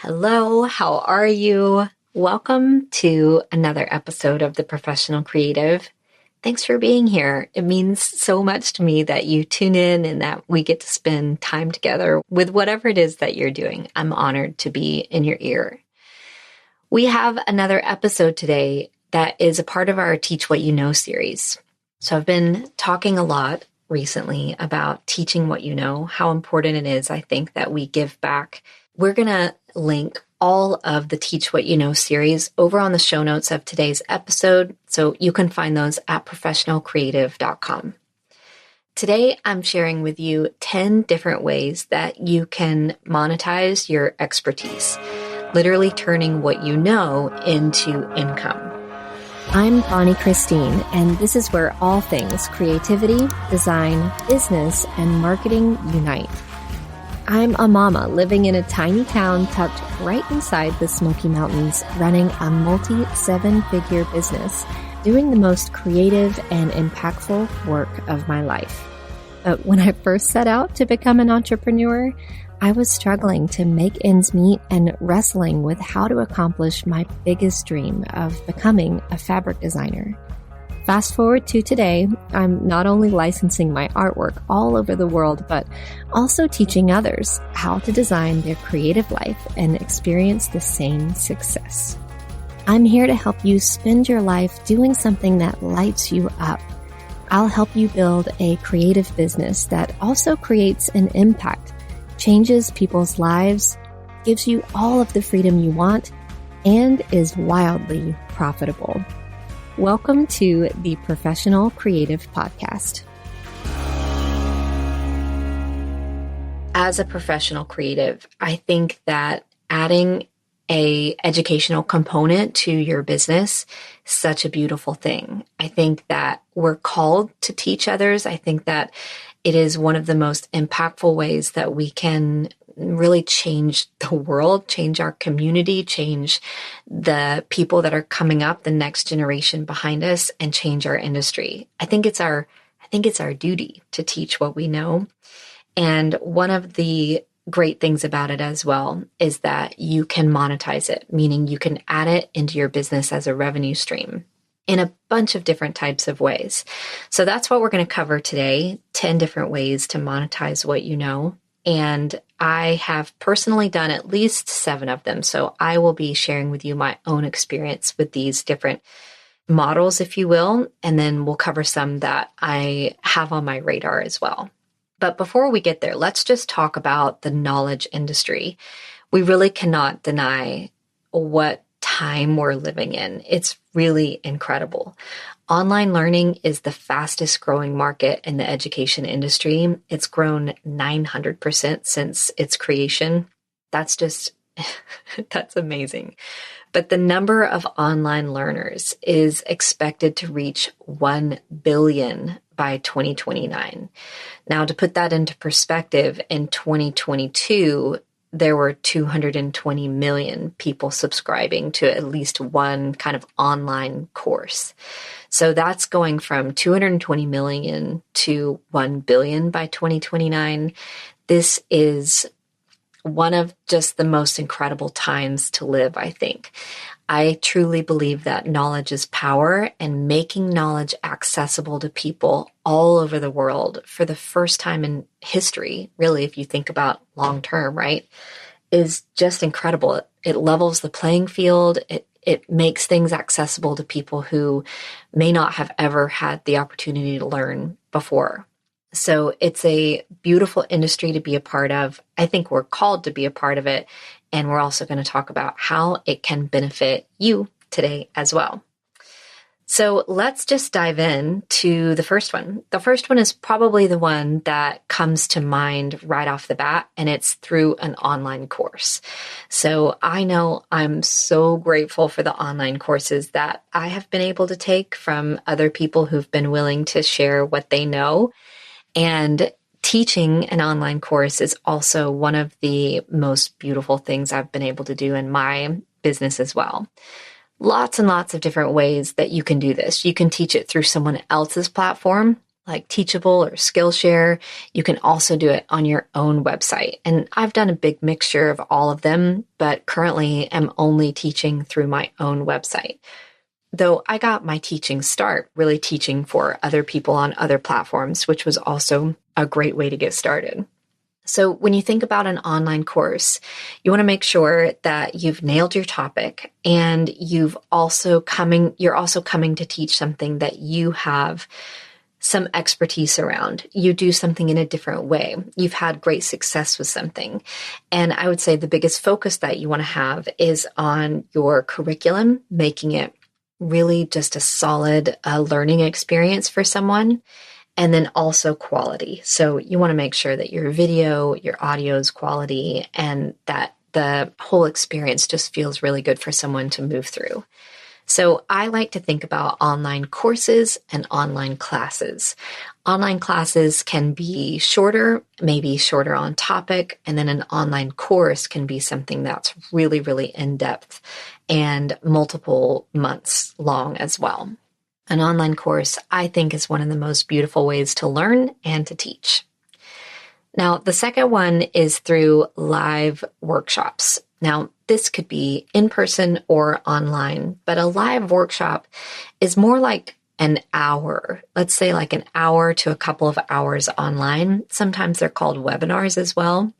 Hello, how are you? Welcome to another episode of The Professional Creative. Thanks for being here. It means so much to me that you tune in and that we get to spend time together with whatever it is that you're doing. I'm honored to be in your ear. We have another episode today that is a part of our Teach What You Know series. So I've been talking a lot recently about teaching what you know, how important it is, I think, that we give back. We're going to link all of the Teach What You Know series over on the show notes of today's episode, so you can find those at professionalcreative.com. Today, I'm sharing with you 10 different ways that you can monetize your expertise, literally turning what you know into income. I'm Bonnie Christine, and this is where all things creativity, design, business, and marketing unite. I'm a mama living in a tiny town tucked right inside the Smoky Mountains, running a multi-seven-figure business, doing the most creative and impactful work of my life. But when I first set out to become an entrepreneur, I was struggling to make ends meet and wrestling with how to accomplish my biggest dream of becoming a fabric designer. Fast forward to today, I'm not only licensing my artwork all over the world, but also teaching others how to design their creative life and experience the same success. I'm here to help you spend your life doing something that lights you up. I'll help you build a creative business that also creates an impact, changes people's lives, gives you all of the freedom you want, and is wildly profitable. Welcome to the Professional Creative Podcast. As a professional creative, I think that adding an educational component to your business is such a beautiful thing. I think that we're called to teach others. I think that it is one of the most impactful ways that we can really change the world, change our community, change the people that are coming up, the next generation behind us, and change our industry. I think it's our duty to teach what we know. And one of the great things about it as well is that you can monetize it, meaning you can add it into your business as a revenue stream in a bunch of different types of ways. So that's what we're going to cover today, 10 different ways to monetize what you know. And I have personally done at least 7 of them. So I will be sharing with you my own experience with these different models, if you will. And then we'll cover some that I have on my radar as well. But before we get there, let's just talk about the knowledge industry. We really cannot deny what time we're living in. It's really incredible. Online learning is the fastest growing market in the education industry. It's grown 900% since its creation. That's amazing. But the number of online learners is expected to reach 1 billion by 2029. Now, to put that into perspective, in 2022, there were 220 million people subscribing to at least one kind of online course. So that's going from 220 million to 1 billion by 2029. This is one of just the most incredible times to live, I think. I truly believe that knowledge is power, and making knowledge accessible to people all over the world for the first time in history, really, if you think about long term, right, is just incredible. It levels the playing field. It makes things accessible to people who may not have ever had the opportunity to learn before. So it's a beautiful industry to be a part of. I think we're called to be a part of it. And we're also going to talk about how it can benefit you today as well. So let's just dive in to the first one. The first one is probably the one that comes to mind right off the bat, and it's through an online course. So I know I'm so grateful for the online courses that I have been able to take from other people who've been willing to share what they know. And teaching an online course is also one of the most beautiful things I've been able to do in my business as well. Lots and lots of different ways that you can do this. You can teach it through someone else's platform, like Teachable or Skillshare. You can also do it on your own website. And I've done a big mixture of all of them, but currently am only teaching through my own website. Though I got my teaching start really teaching for other people on other platforms, which was also a great way to get started. So when you think about an online course, you want to make sure that you've nailed your topic and you're also coming to teach something that you have some expertise around. You do something in a different way. You've had great success with something. And I would say the biggest focus that you want to have is on your curriculum, making it really just a solid learning experience for someone. And then also quality. So you want to make sure that your video, your audio is quality, and that the whole experience just feels really good for someone to move through. So I like to think about online courses and online classes. Online classes can be shorter, maybe shorter on topic, and then an online course can be something that's really, really in-depth and multiple months long as well. An online course, I think, is one of the most beautiful ways to learn and to teach. Now, the second one is through live workshops. Now, this could be in person or online, but a live workshop is more like an hour, let's say like an hour to a couple of hours online. Sometimes they're called webinars as well.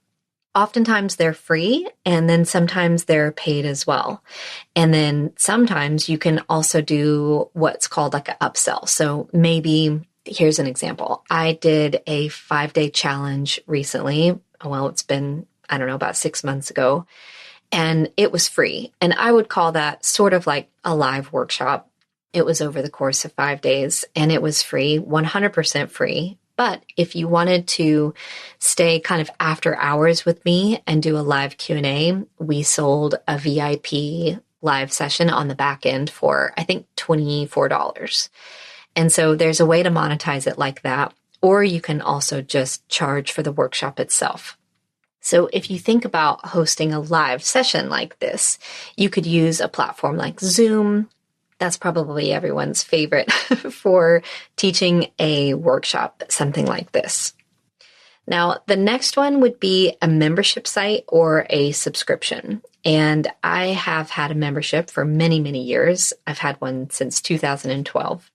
Oftentimes they're free, and then sometimes they're paid as well. And then sometimes you can also do what's called like an upsell. So maybe here's an example. I did a 5-day challenge recently. Well, it's been, about 6 months ago, and it was free. And I would call that sort of like a live workshop. It was over the course of 5 days, and it was free, 100% free. But if you wanted to stay kind of after hours with me and do a live Q&A, we sold a VIP live session on the back end for, I think, $24. And so there's a way to monetize it like that, or you can also just charge for the workshop itself. So if you think about hosting a live session like this, you could use a platform like Zoom. That's probably everyone's favorite for teaching a workshop, something like this. Now, the next one would be a membership site or a subscription. And I have had a membership for many, many years. I've had one since 2012.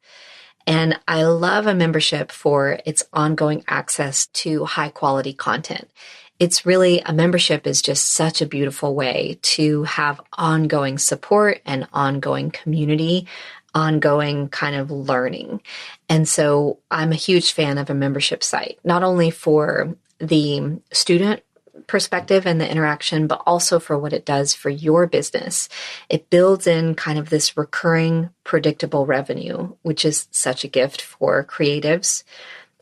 And I love a membership for its ongoing access to high quality content. It's really, a membership is just such a beautiful way to have ongoing support and ongoing community, ongoing kind of learning. And so I'm a huge fan of a membership site, not only for the student perspective and the interaction, but also for what it does for your business. It builds in kind of this recurring, predictable revenue, which is such a gift for creatives.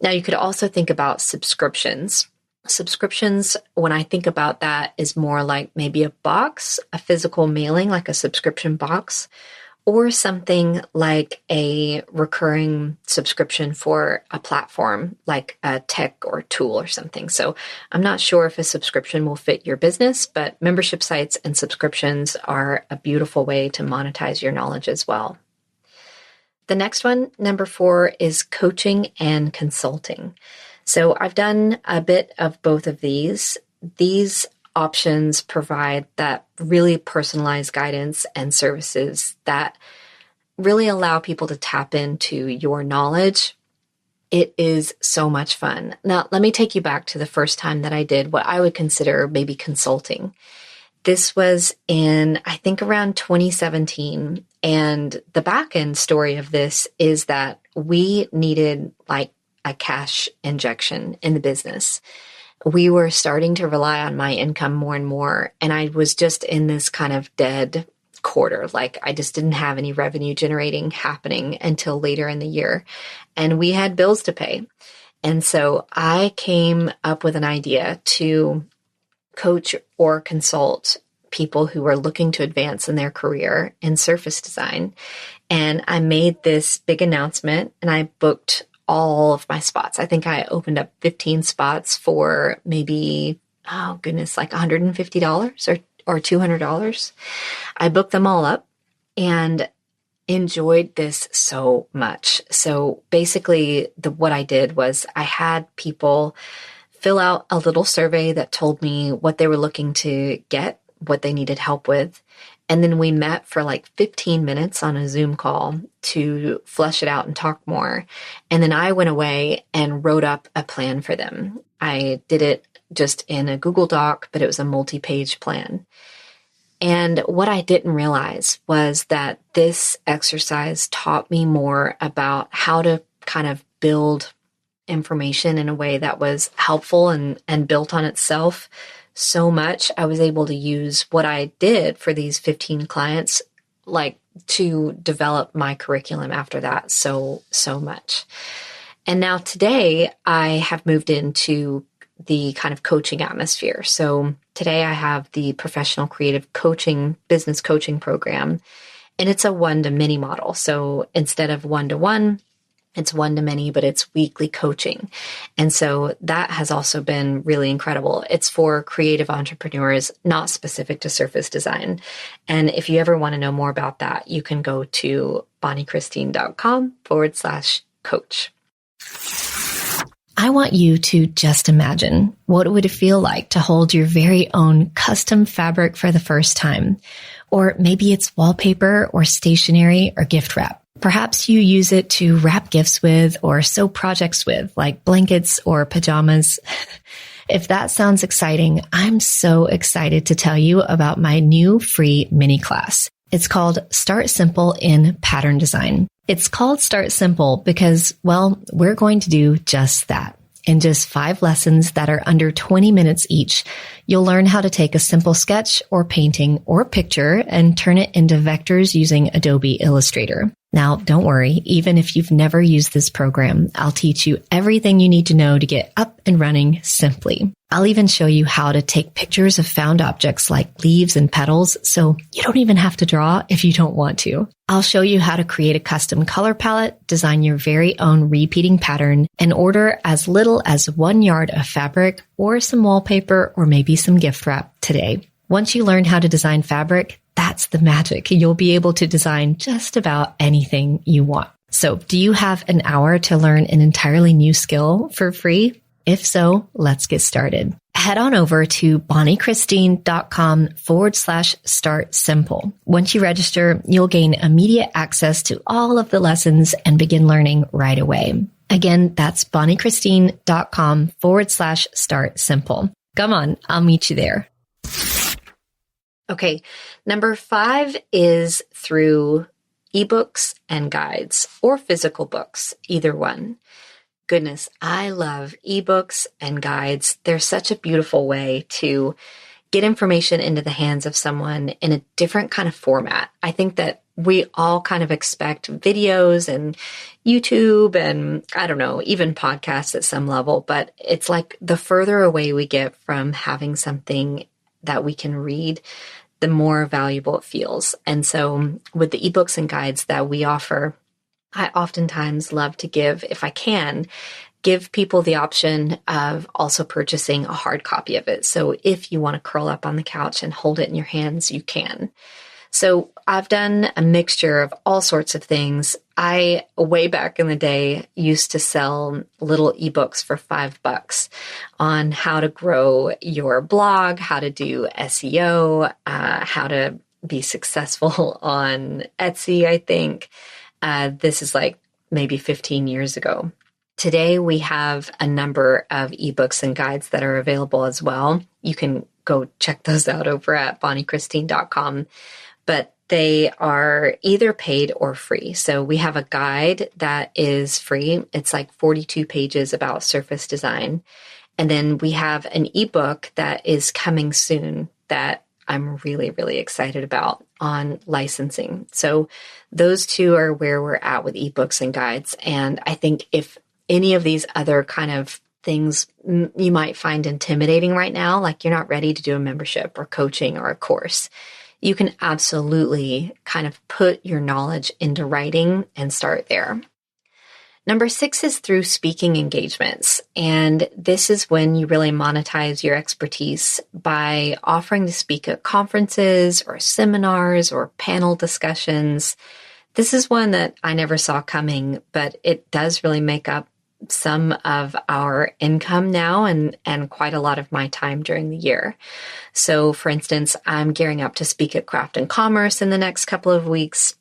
Now, you could also think about subscriptions. Subscriptions, when I think about that, is more like maybe a box, a physical mailing, like a subscription box, or something like a recurring subscription for a platform, like a tech or tool or something. So I'm not sure if a subscription will fit your business, but membership sites and subscriptions are a beautiful way to monetize your knowledge as well. The next one, number 4, is coaching and consulting. So I've done a bit of both of these. These options provide that really personalized guidance and services that really allow people to tap into your knowledge. It is so much fun. Now, let me take you back to the first time that I did what I would consider maybe consulting. This was in, I think, around 2017. And the back end story of this is that we needed like a cash injection in the business. We were starting to rely on my income more and more. And I was just in this kind of dead quarter. Like I just didn't have any revenue generating happening until later in the year. And we had bills to pay. And so I came up with an idea to coach or consult people who were looking to advance in their career in surface design. And I made this big announcement and I booked all of my spots. I think I opened up 15 spots for maybe, like $150 or $200. I booked them all up. And enjoyed this so much. So basically, what I did was I had people fill out a little survey that told me what they were looking to get, what they needed help with. And then we met for like 15 minutes on a Zoom call to flesh it out and talk more. And then I went away and wrote up a plan for them. I did it just in a Google Doc, but it was a multi-page plan. And what I didn't realize was that this exercise taught me more about how to kind of build information in a way that was helpful and built on itself so much. I was able to use what I did for these 15 clients, like to develop my curriculum after that so much. And now today I have moved into the kind of coaching atmosphere. So today I have the professional creative coaching, business coaching program, and it's a one-to-many model. So instead of one-to-one, it's one-to-many, but it's weekly coaching. And so that has also been really incredible. It's for creative entrepreneurs, not specific to surface design. And if you ever want to know more about that, you can go to bonniechristine.com/coach. I want you to just imagine what it would feel like to hold your very own custom fabric for the first time. Or maybe it's wallpaper or stationery or gift wrap. Perhaps you use it to wrap gifts with or sew projects with, like blankets or pajamas. If that sounds exciting, I'm so excited to tell you about my new free mini class. It's called Start Simple in Pattern Design. It's called Start Simple because, well, we're going to do just that. In just 5 lessons that are under 20 minutes each, you'll learn how to take a simple sketch or painting or picture and turn it into vectors using Adobe Illustrator. Now, don't worry, even if you've never used this program, I'll teach you everything you need to know to get up and running simply. I'll even show you how to take pictures of found objects like leaves and petals, so you don't even have to draw if you don't want to. I'll show you how to create a custom color palette, design your very own repeating pattern, and order as little as 1 yard of fabric or some wallpaper or maybe some gift wrap today. Once you learn how to design fabric, that's the magic. You'll be able to design just about anything you want. So, do you have an hour to learn an entirely new skill for free? If so, let's get started. Head on over to bonniechristine.com/start simple. Once you register, you'll gain immediate access to all of the lessons and begin learning right away. Again, that's bonniechristine.com/start simple. Come on, I'll meet you there. Okay, number 5 is through ebooks and guides or physical books, either one. Goodness, I love ebooks and guides. They're such a beautiful way to get information into the hands of someone in a different kind of format. I think that we all kind of expect videos and YouTube and, I don't know, even podcasts at some level, but it's like the further away we get from having something that we can read, the more valuable it feels. And so with the ebooks and guides that we offer, I oftentimes love to give, if I can, give people the option of also purchasing a hard copy of it. So if you want to curl up on the couch and hold it in your hands, you can. So I've done a mixture of all sorts of things. I, way back in the day, used to sell little ebooks for $5 on how to grow your blog, how to do SEO, how to be successful on Etsy, I think. This is like maybe 15 years ago. Today, we have a number of ebooks and guides that are available as well. You can go check those out over at bonniechristine.com. But they are either paid or free. So we have a guide that is free. It's like 42 pages about surface design. And then we have an ebook that is coming soon that I'm really, really excited about on licensing. So those two are where we're at with ebooks and guides. And I think if any of these other kind of things you might find intimidating right now, like you're not ready to do a membership or coaching or a course, you can absolutely kind of put your knowledge into writing and start there. Number 6 is through speaking engagements. And this is when you really monetize your expertise by offering to speak at conferences or seminars or panel discussions. This is one that I never saw coming, but it does really make up some of our income now and quite a lot of my time during the year. So for instance, I'm gearing up to speak at Craft and Commerce in the next couple of weeks.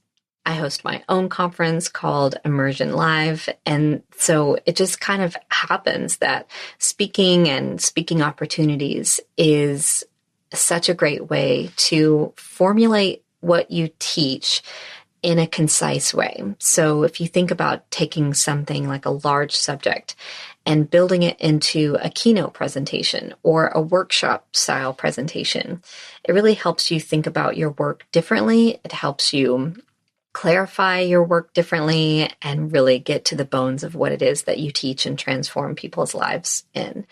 I host my own conference called Immersion Live. And so it just kind of happens that speaking and speaking opportunities is such a great way to formulate what you teach in a concise way. So if you think about taking something like a large subject and building it into a keynote presentation or a workshop style presentation, it really helps you think about your work differently. It helps you clarify your work differently and really get to the bones of what it is that you teach and transform people's lives in.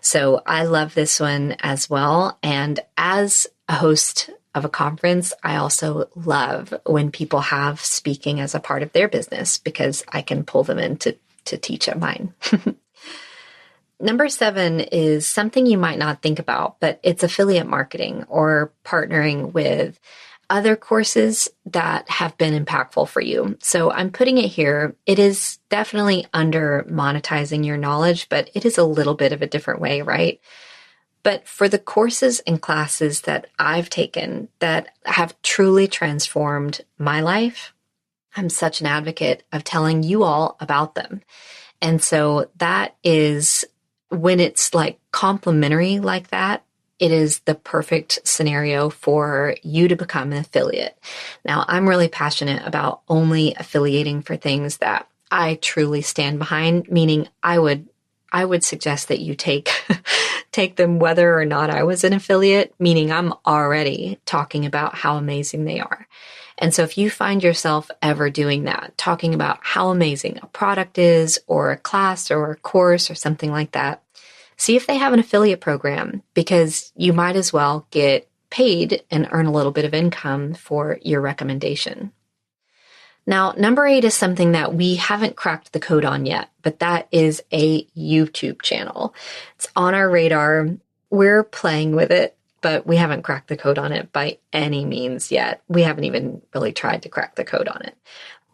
So I love this one as well. And as a host of a conference, I also love when people have speaking as a part of their business because I can pull them in to teach at mine. Number 7 is something you might not think about, but it's affiliate marketing or partnering with other courses that have been impactful for you. So I'm putting it here. It is definitely under monetizing your knowledge, but it is a little bit of a different way, right? But for the courses and classes that I've taken that have truly transformed my life, I'm such an advocate of telling you all about them. And so that is when it's like complimentary like that, it is the perfect scenario for you to become an affiliate. Now, I'm really passionate about only affiliating for things that I truly stand behind, meaning I would suggest that you take them whether or not I was an affiliate, meaning I'm already talking about how amazing they are. And so if you find yourself ever doing that, talking about how amazing a product is or a class or a course or something like that, see if they have an affiliate program because you might as well get paid and earn a little bit of income for your recommendation. Now, number 8 is something that we haven't cracked the code on yet, but that is a YouTube channel. It's on our radar. We're playing with it, but we haven't cracked the code on it by any means yet. We haven't even really tried to crack the code on it.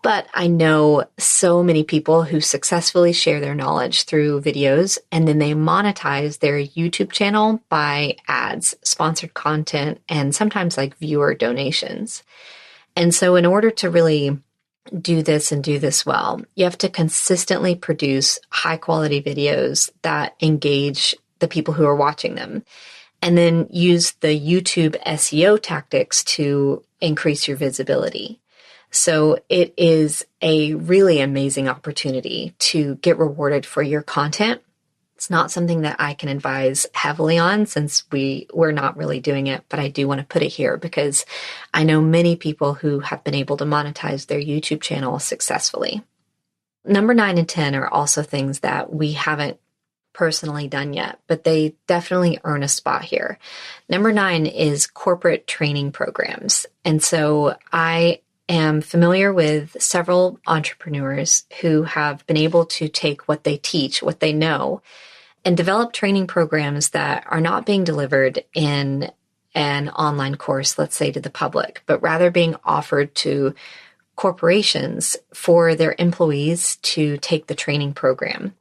But I know so many people who successfully share their knowledge through videos and then they monetize their YouTube channel by ads, sponsored content, and sometimes like viewer donations. And so in order to really do this and do this well, you have to consistently produce high quality videos that engage the people who are watching them. And then use the YouTube SEO tactics to increase your visibility. So it is a really amazing opportunity to get rewarded for your content. It's not something that I can advise heavily on since we're not really doing it, but I do want to put it here because I know many people who have been able to monetize their YouTube channel successfully. Number 9 and 10 are also things that we haven't personally done yet, but they definitely earn a spot here. Number 9 is corporate training programs. And so I am familiar with several entrepreneurs who have been able to take what they teach, what they know, and develop training programs that are not being delivered in an online course, let's say to the public, but rather being offered to corporations for their employees to take the training program.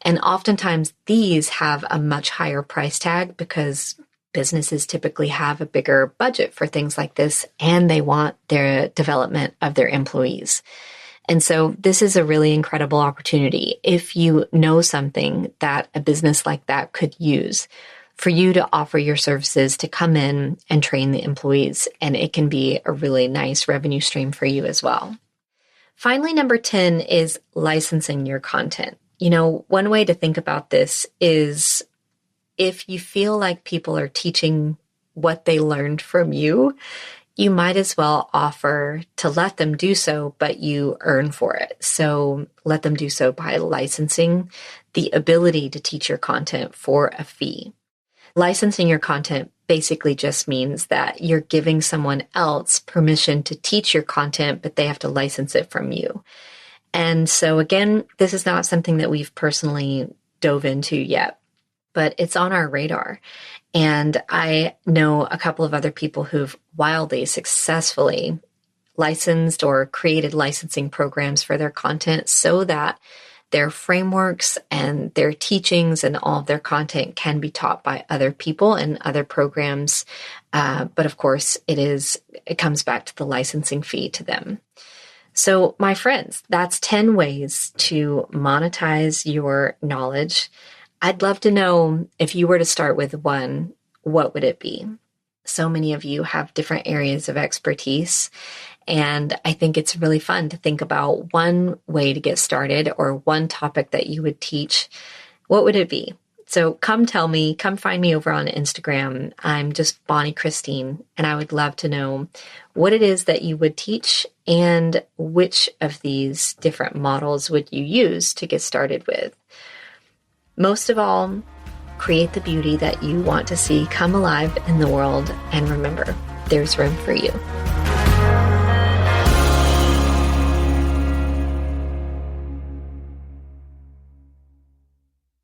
And oftentimes these have a much higher price tag because businesses typically have a bigger budget for things like this, and they want their development of their employees. And so this is a really incredible opportunity if you know something that a business like that could use for you to offer your services to come in and train the employees. And it can be a really nice revenue stream for you as well. Finally, number 10 is licensing your content. You know, one way to think about this is if you feel like people are teaching what they learned from you, you might as well offer to let them do so, but you earn for it. So let them do so by licensing the ability to teach your content for a fee. Licensing your content basically just means that you're giving someone else permission to teach your content, but they have to license it from you. And so again, this is not something that we've personally dove into yet, but it's on our radar. And I know a couple of other people who've wildly successfully licensed or created licensing programs for their content so that their frameworks and their teachings and all of their content can be taught by other people and other programs. But of course, it comes back to the licensing fee to them. So my friends, that's 10 ways to monetize your knowledge. I'd love to know, if you were to start with one, what would it be? So many of you have different areas of expertise, and I think it's really fun to think about one way to get started or one topic that you would teach. What would it be? So come tell me, come find me over on Instagram. I'm just Bonnie Christine, and I would love to know what it is that you would teach and which of these different models would you use to get started with. Most of all, create the beauty that you want to see come alive in the world, and remember, there's room for you.